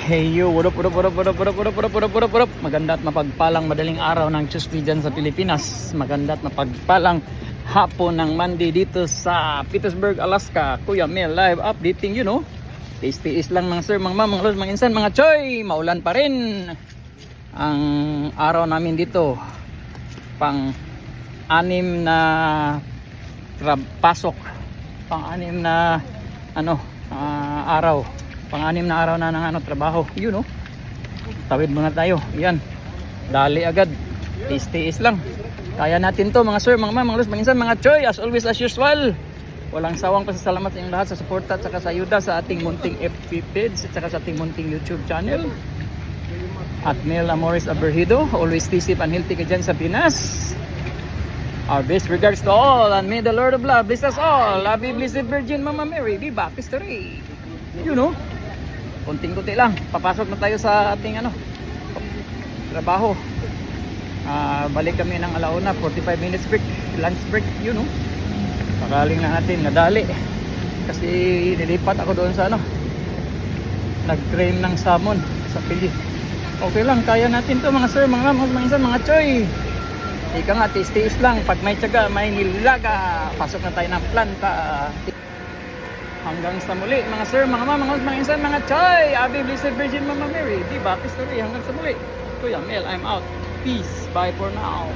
Hey yo, what up, what up, what up, what up, what up, what up, what up, what up, what up, what up? Maganda at mapagpalang madaling araw ng Tuesday dyan sa Pilipinas. Maganda at mapagpalang hapon ng Monday dito sa Petersburg, Alaska. Kuya Mel live updating, you know. Tiis-tiis lang mga sir, mga ma'am, mga los, mga insan, mga choy. Maulan pa rin ang araw namin dito. Pang-anim na pasok. Pang-anim na araw. Pang-anim na araw na ng trabaho. You know. Tawid muna tayo. Yan. Dali agad. Tiis-tiis lang. Kaya natin to mga sir, mga ma'am, mga los, mga insan, mga choy. As always, as usual. Walang sawang pasasalamat sa inyong lahat sa suporta at saka sa ayuda sa ating munting FB page at saka sa ating munting YouTube channel. At Mel Amores Aberhido. Always stay safe and healthy ka dyan sa Pinas. Our best regards to all, and may the Lord of Love bless us all. Happy Blessed Virgin Mama Mary, Viva History. You know, kunting-kunti lang. Papasok na tayo sa ating trabaho. Balik kami ng alauna, 45 minutes break, lunch break, you know. Pakaling na natin, nadali. Kasi nilipat ako doon sa nag-train ng salmon sa Pili. Okay lang, kaya natin to mga sir, mga ma'am, mga insan, mga choy. Ika nga, tiis-tiis lang. Pag may tiyaga, may nilaga. Pasok na tayo ng planta. Hanggang sa muli, mga sir, mga ma'am, mga insan, mga choy. Happy Blessed Virgin Mama Mary, Viva History. Hanggang sa muli. Kuya Mel, I'm out. Peace. Bye for now.